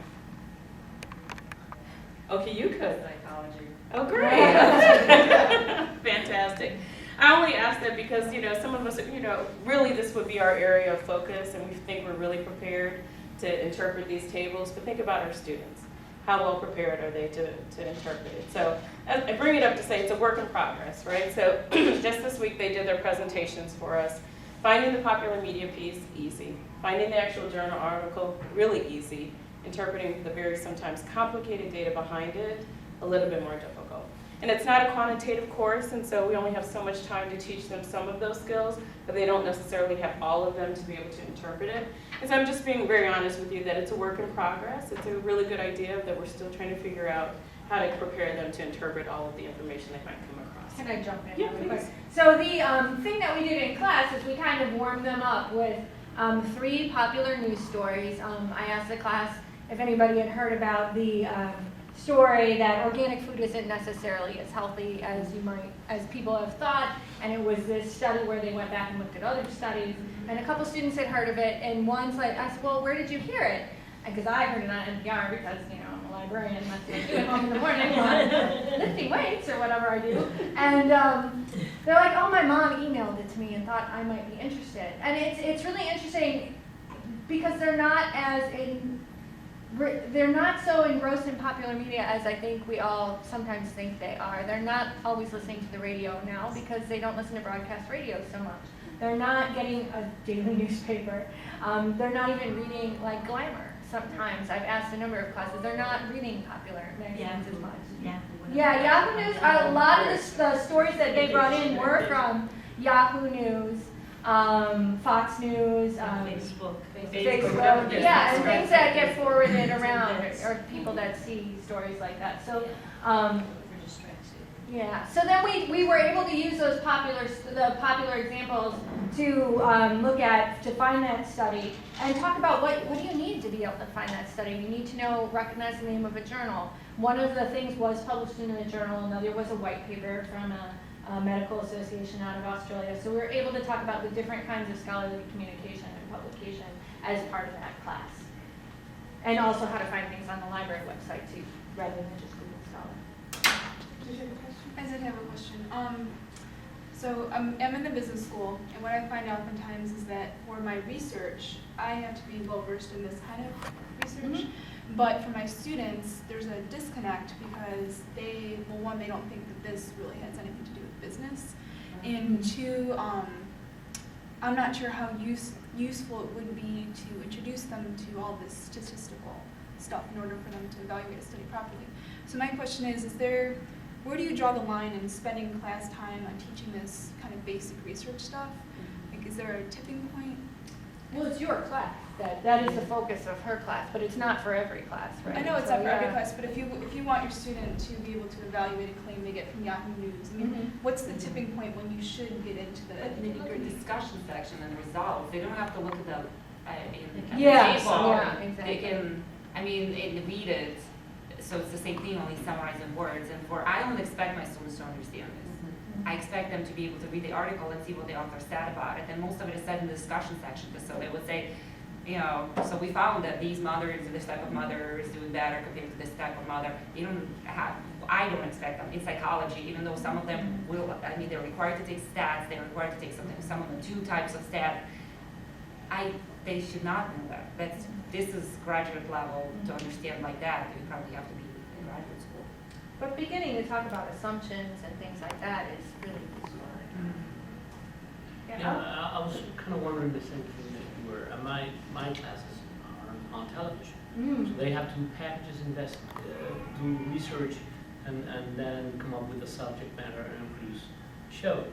Okay, you could. Psychology. Oh, great. Fantastic. I only ask that because, some of us, really this would be our area of focus, and we think we're really prepared to interpret these tables. But think about our students. How well prepared are they to interpret it? So I bring it up to say it's a work in progress, right? So just this week they did their presentations for us. Finding the popular media piece, easy. Finding the actual journal article, really easy. Interpreting the very sometimes complicated data behind it, a little bit more difficult. And it's not a quantitative course, and so we only have so much time to teach them some of those skills, but they don't necessarily have all of them to be able to interpret it. And so I'm just being very honest with you that it's a work in progress. It's a really good idea that we're still trying to figure out how to prepare them to interpret all of the information they might come across. Can I jump in? Yeah, really please. quick? So the thing that we did in class is we kind of warmed them up with 3 popular news stories. I asked the class if anybody had heard about the story that organic food isn't necessarily as healthy as people have thought, and it was this study where they went back and looked at other studies, and a couple students had heard of it, and one's like, I said, well, where did you hear it? Because I heard it on NPR because, I'm a librarian, that's what I do at home in the morning while lifting weights or whatever I do. And they're like, oh, my mom emailed it to me and thought I might be interested. And it's really interesting because they're not so engrossed in popular media as I think we all sometimes think they are. They're not always listening to the radio now because they don't listen to broadcast radio so much. They're not getting a daily newspaper. They're not even reading like Glamour. Sometimes I've asked a number of classes, they're not reading popular magazines as much. Yeah, Yahoo News, a lot of the stories that they brought in were from Yahoo News, Fox News, Facebook. yeah, and things that get forwarded around, or people that see stories like that. So, yeah. So then we were able to use those popular examples to look at, to find that study and talk about what do you need to be able to find that study. You need to recognize the name of a journal. One of the things was published in a journal, another was a white paper from a medical association out of Australia. So we were able to talk about the different kinds of scholarly communication and publication as part of that class. And also how to find things on the library website too, rather than just Google Scholar. Did you have a question? I did have a question. So I'm in the business school, and what I find oftentimes is that for my research, I have to be well versed in this kind of research. Mm-hmm. But for my students, there's a disconnect because they don't think that this really has anything to do with business, and two, I'm not sure how useful it would be to introduce them to all this statistical stuff in order for them to evaluate a study properly. So my question is where do you draw the line in spending class time on teaching this kind of basic research stuff? Like, is there a tipping point? Well, it's your class. That is the focus of her class, but it's not for every class, right? I know it's not for every class, but if you want your student to be able to evaluate a claim they get from Yahoo News, I mean, what's the tipping point when you should get into the But they look at the discussion section and results. They don't have to look at the in the Yeah, table. yeah, exactly. They can, read it. So it's the same thing, only summarized in words. And I don't expect my students to understand this. I expect them to be able to read the article and see what the author said about it. And most of it is said in the discussion section. So they would say, so we found that these mothers, this type of mother is doing better compared to this type of mother. I don't expect them in psychology, even though some of them will, they're required to take stats, they're required to take some of the 2 types of stats. They should not know that. This is graduate level to understand like that. You probably have to be in graduate school. But beginning to talk about assumptions and things like that is really useful. Yeah, I was kind of wondering the same thing that you were. My classes are on television, so they have to packages, do research, and then come up with a subject matter and produce a show.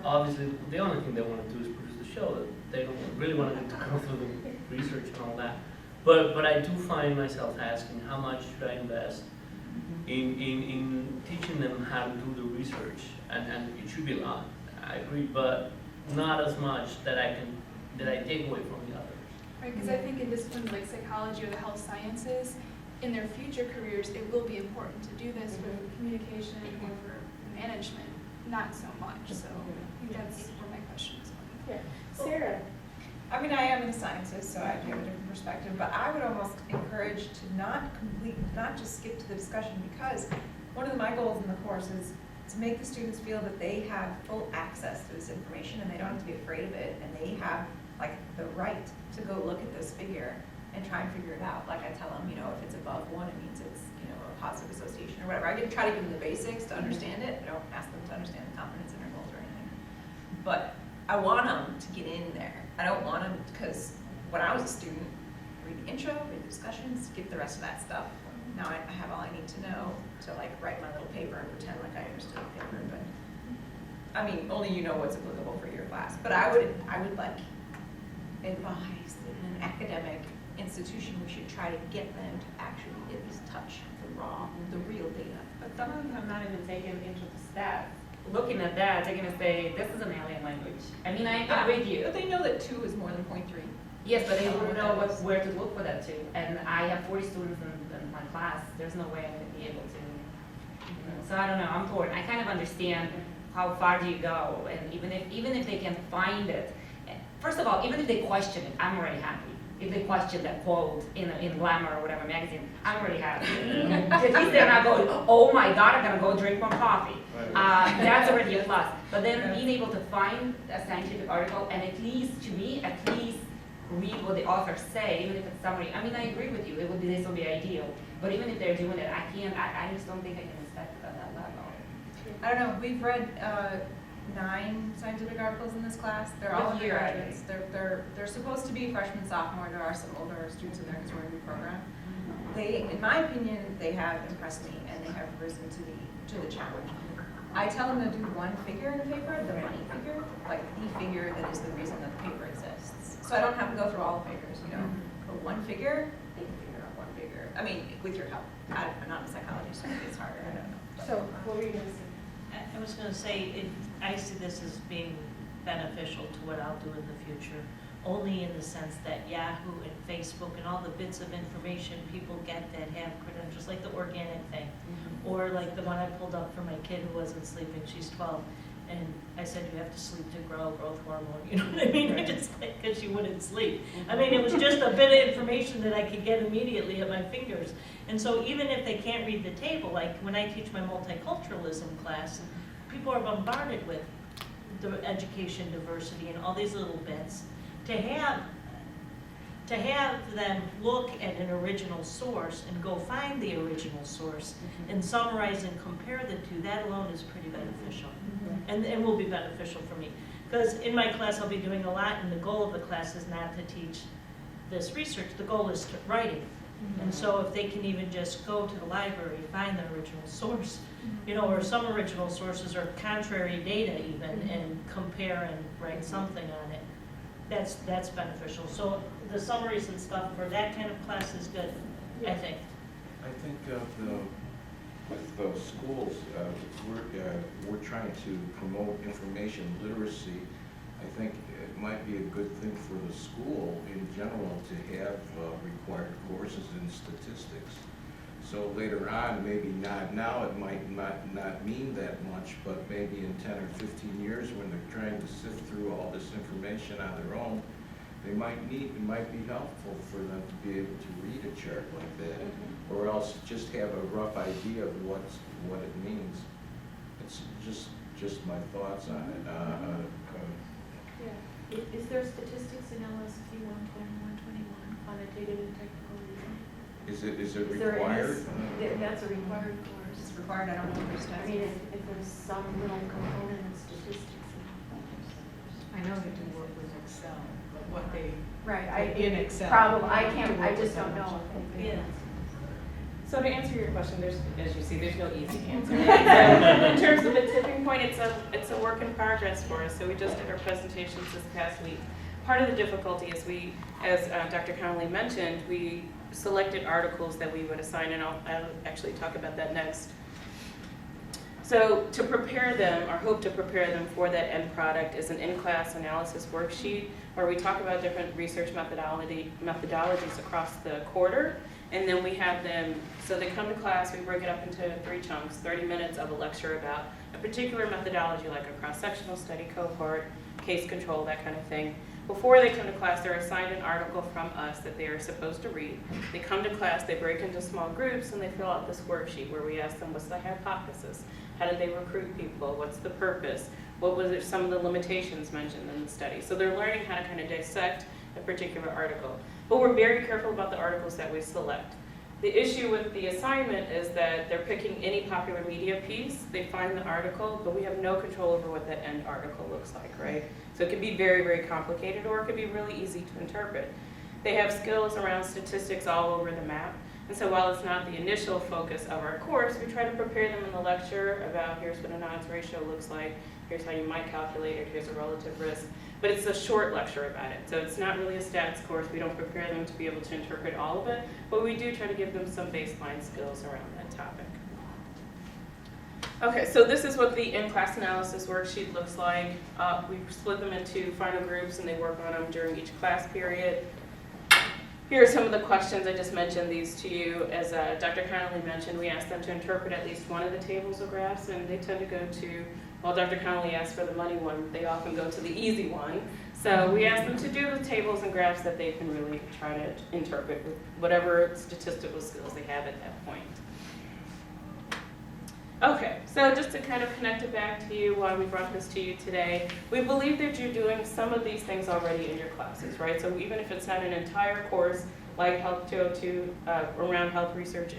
Obviously, the only thing they want to do is produce the show. They don't really want to go through the research and all that. But I do find myself asking, how much should I invest in teaching them how to do the research? And it should be a lot, I agree, but not as much that I take away from the others. Right, because I think in disciplines like psychology or the health sciences, in their future careers, it will be important to do this for communication or for management, not so much. So I think that's where my question is going. Yeah. Sarah. I mean, I am in the sciences, so I do have a different perspective, but I would almost encourage to not just skip to the discussion, because one of my goals in the course is to make the students feel that they have full access to this information and they don't have to be afraid of it, and they have the right to go look at this figure and try and figure it out. Like I tell them, if it's above 1, it means it's a positive association or whatever. I try to give them the basics to understand it. I don't ask them to understand the confidence intervals or anything, but I want them to get in there. I don't want them, because when I was a student, read the intro, read the discussion, skip the rest of that stuff. Now I have all I need to know to write my little paper and pretend like I understood the paper. But only you know what's applicable for your class. But I would advise that in an academic institution, we should try to get them to actually at least touch the real data. But some of them have not even taken into the stats. Looking at that, they're going to say, this is an alien language. I agree with you. But they know that 2 is more than 0.3. Yes, but they wouldn't know where to look for that too. And I have 40 students in my class. There's no way I'm going to be able to. So I don't know. I'm torn. I kind of understand how far do you go, and even if they can find it. First of all, even if they question it, I'm already happy. If they question that quote in Glamour or whatever magazine, I'm already happy. At least they're not going, oh my God, I'm gonna go drink more coffee. That's already a plus. But then being able to find a scientific article and at least read what the authors say, even if it's summary. I mean, I agree with you. This will be ideal. But even if they're doing it, I just don't think I can expect it at that level. I don't know, we've read 9 scientific articles in this class. They're all What year are undergraduates. They're supposed to be freshman, sophomore. There are some older students in there because we're a new program. They, in my opinion, they have impressed me and they have risen to the challenge. I tell them to do one figure in the paper, the money figure, like the figure that is the reason that the paper exists. So I don't have to go through all the figures, you know. But one figure, they can figure out one figure. I mean, with your help. I'm not a psychologist, so it's harder. I don't know. So what were you going to say? I was going to say, I see this as being beneficial to what I'll do in the future, only in the sense that Yahoo and Facebook and all the bits of information people get that have credentials, like the organic thing, or like the one I pulled up for my kid who wasn't sleeping, she's 12, and I said you have to sleep to grow growth hormone, you know what I mean? Just like, because she wouldn't sleep. I mean, it was just a bit of information that I could get immediately at my fingers. And so even if they can't read the table, like when I teach my multiculturalism class, people are bombarded with the education, diversity, and all these little bits. To have them look at an original source and go find the original source and summarize and compare the two, that alone is pretty beneficial. And will be beneficial for me. Because in my class I'll be doing a lot, and the goal of the class is not to teach this research, the goal is to writing. And so if they can even just go to the library, find the original source, you know, or some original sources are contrary data even, and compare and write something on it, that's beneficial. So the summaries and stuff for that kind of class is good, I think. I think with the schools, we're trying to promote information literacy. I think it might be a good thing for the school in general to have required courses in statistics. So later on, maybe not now, it might not mean that much, but maybe in 10 or 15 years when they're trying to sift through all this information on their own, it might be helpful for them to be able to read a chart like that, or else just have a rough idea of what it means. It's just my thoughts on it. Is there statistics in LSP 121, quantitative and technical reasoning? Is it there any required? That's a required course. It's required, I don't know if I mean, if there's some little component of statistics. I know they do work with Excel, but what they Right, in Excel. I just don't know. Yeah. So to answer your question, as you see, there's no easy answer. So in terms of a tipping point, it's a work in progress for us. So we just did our presentations this past week. Part of the difficulty is as Dr. Connolly mentioned, we selected articles that we would assign, and I'll actually talk about that next. So to prepare them, or hope to prepare them for that end product, is an in-class analysis worksheet where we talk about different research methodologies across the quarter. And then we have them, so they come to class, we break it up into 3 chunks, 30 minutes of a lecture about a particular methodology, like a cross-sectional study cohort, case control, that kind of thing. Before they come to class, they're assigned an article from us that they are supposed to read. They come to class, they break into small groups, and they fill out this worksheet where we ask them, what's the hypothesis? How did they recruit people? What's the purpose? What was some of the limitations mentioned in the study? So they're learning how to kind of dissect a particular article. But we're very careful about the articles that we select. The issue with the assignment is that they're picking any popular media piece, they find the article, but we have no control over what that end article looks like, right? So it can be very, very complicated, or it could be really easy to interpret. They have skills around statistics all over the map, and so while it's not the initial focus of our course, we try to prepare them in the lecture about here's what an odds ratio looks like, here's how you might calculate it, here's a relative risk. But it's a short lecture about it, so it's not really a stats course. We don't prepare them to be able to interpret all of it, but we do try to give them some baseline skills around that topic. Okay, so this is what the in-class analysis worksheet looks like. We split them into final groups and they work on them during each class period. Here are some of the questions. I just mentioned these to you. As Dr. Connolly mentioned, we asked them to interpret at least one of the tables or graphs, and they tend to go to, well, Dr. Connolly asked for the money one, they often go to the easy one. So we asked them to do the tables and graphs that they can really try to interpret with whatever statistical skills they have at that point. Okay, so just to kind of connect it back to you, why we brought this to you today, we believe that you're doing some of these things already in your classes, right? So even if it's not an entire course like Health 202 around health research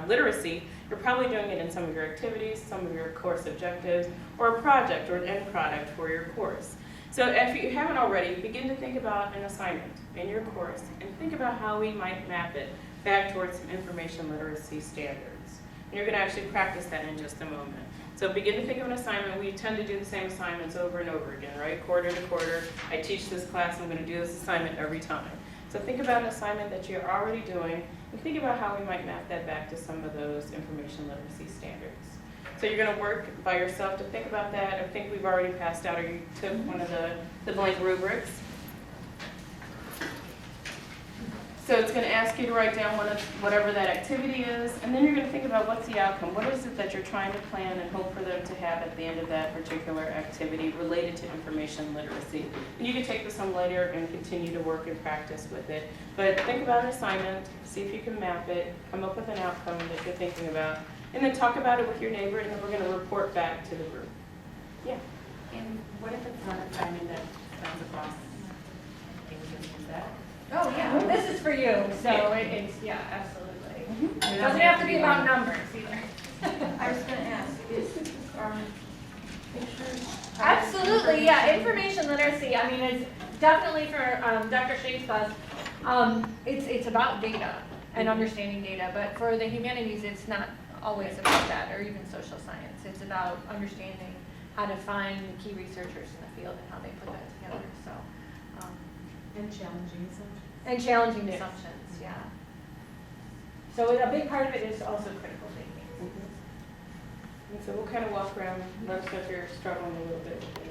literacy, you're probably doing it in some of your activities, some of your course objectives, or a project or an end product for your course. So if you haven't already, begin to think about an assignment in your course and think about how we might map it back towards some information literacy standards. And you're going to actually practice that in just a moment. So begin to think of an assignment. We tend to do the same assignments over and over again, right? Quarter to quarter. I teach this class, I'm going to do this assignment every time. So think about an assignment that you're already doing and think about how we might map that back to some of those information literacy standards. So you're going to work by yourself to think about that. I think we've already passed out, or you took one of the blank rubrics. So it's going to ask you to write down whatever that activity is, and then you're going to think about what's the outcome. What is it that you're trying to plan and hope for them to have at the end of that particular activity related to information literacy? And you can take this home later and continue to work and practice with it. But think about an assignment, see if you can map it, come up with an outcome that you're thinking about, and then talk about it with your neighbor, and then we're going to report back to the group. Yeah? And what if it's not an assignment that spans across? Can we just use that? Oh, yeah, this is for you, so it's, yeah, absolutely. It doesn't have to be about numbers either. I was gonna ask, is, pictures? Absolutely, yeah, information literacy, I mean, it's definitely for Dr. Shade's class, it's about data and understanding data, but for the humanities, it's not always about that, or even social science. It's about understanding how to find key researchers in the field and how they put that together, so. And challenging assumptions. And challenging assumptions, yeah. So a big part of it is also critical thinking. And so we'll kind of walk around, let us know if you're struggling a little bit with